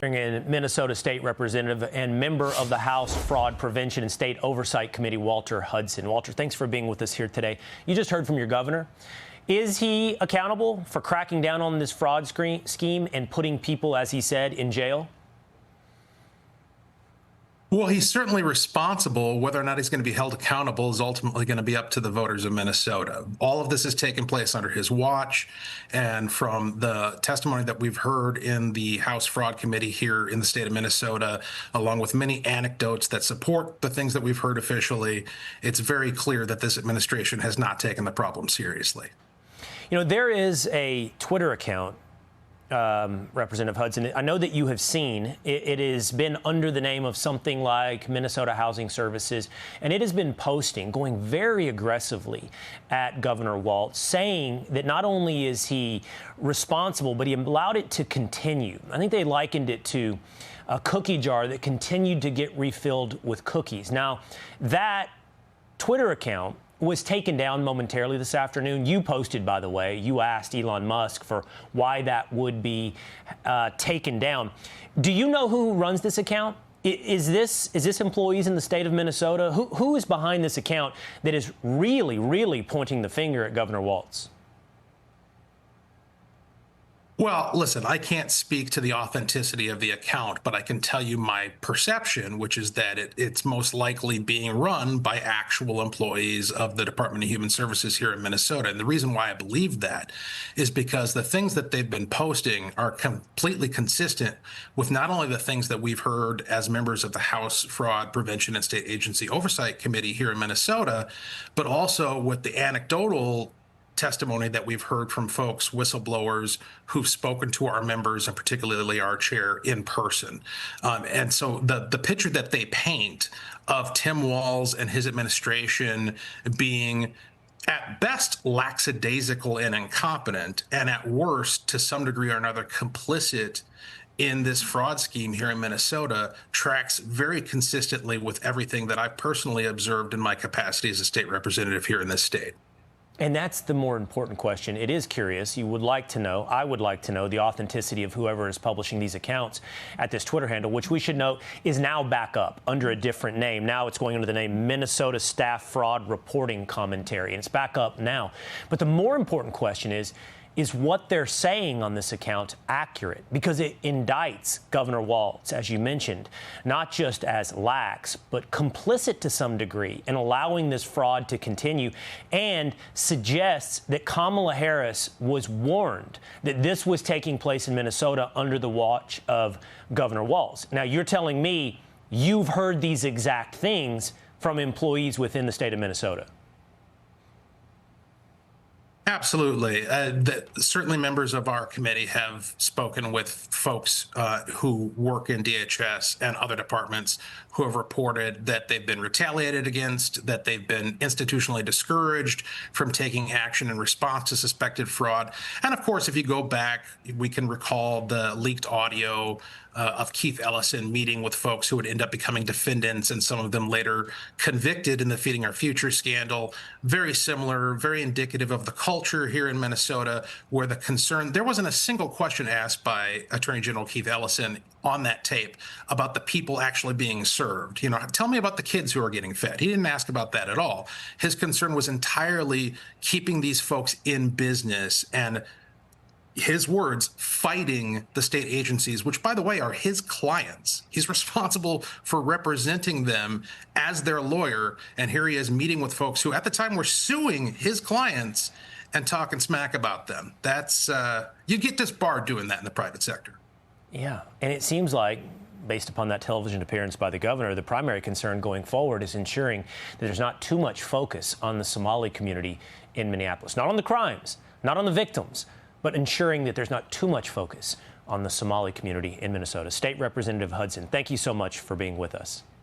In Minnesota State Representative and member of the House Fraud Prevention and State Oversight Committee, Walter Hudson. Walter, thanks for being with us here today. You just heard from your governor. Is he accountable for cracking down on this fraud scheme and putting people, as he said, in jail? Well, he's certainly responsible. Whether or not he's going to be held accountable is ultimately going to be up to the voters of Minnesota. All of this has taken place under his watch. And from the testimony that we've heard in the House Fraud Committee here in the state of Minnesota, along with many anecdotes that support the things that we've heard officially, it's very clear that this administration has not taken the problem seriously. You know, there is a Twitter account, Representative Hudson, I know that you have seen. It has been under the name of something like Minnesota Housing Services, and it has been posting, going very aggressively at Governor Walz, saying that not only is he responsible, but he allowed it to continue. I think they likened it to a cookie jar that continued to get refilled with cookies. Now, that Twitter account was taken down momentarily this afternoon. You posted, by the way, you asked Elon Musk for why that would be taken down. Do you know who runs this account? Is this employees in the state of Minnesota? Who is behind this account that is really pointing the finger at Governor Walz? Well, listen, I can't speak to the authenticity of the account, but I can tell you my perception, which is that it's most likely being run by actual employees of the Department of Human Services here in Minnesota. And the reason why I believe that is because the things that they've been posting are completely consistent with not only the things that we've heard as members of the House Fraud Prevention and State Agency Oversight Committee here in Minnesota, but also with the anecdotal testimony that we've heard from folks, whistleblowers who've spoken to our members and particularly our chair in person. And so the picture that they paint of Tim Walz and his administration being at best lackadaisical and incompetent, and at worst, to some degree or another, complicit in this fraud scheme here in Minnesota, tracks very consistently with everything that I've personally observed in my capacity as a state representative here in this state. And that's the more important question. It is curious. You would like to know, I would like to know, the authenticity of whoever is publishing these accounts at this Twitter handle, which we should note is now back up under a different name. Now it's going under the name Minnesota Staff Fraud Reporting Commentary, and it's back up now. But the more important question is what they're saying on this account accurate? Because it indicts Governor Walz, as you mentioned, not just as lax, but complicit to some degree in allowing this fraud to continue, and suggests that Kamala Harris was warned that this was taking place in Minnesota under the watch of Governor Walz. Now, you're telling me you've heard these exact things from employees within the state of Minnesota. Absolutely. Certainly members of our committee have spoken with folks who work in DHS and other departments who have reported that they've been retaliated against, that they've been institutionally discouraged from taking action in response to suspected fraud. And of course, if you go back, we can recall the leaked audio of Keith Ellison meeting with folks who would end up becoming defendants, and some of them later convicted in the Feeding Our Future scandal. Very similar, very indicative of the culture here in Minnesota, where the concern, there wasn't a single question asked by Attorney General Keith Ellison on that tape about the people actually being served. You know, tell me about the kids who are getting fed. He didn't ask about that at all. His concern was entirely keeping these folks in business and, his words, fighting the state agencies, which, by the way, are his clients. He's responsible for representing them as their lawyer. And here he is meeting with folks who at the time were suing his clients and talking smack about them. That's you get disbarred doing that in the private sector. Yeah. And it seems like, based upon that television appearance by the governor, the primary concern going forward is ensuring that there's not too much focus on the Somali community in Minneapolis, not on the crimes, not on the victims, but ensuring that there's not too much focus on the Somali community in Minnesota. State Representative Hudson, thank you so much for being with us.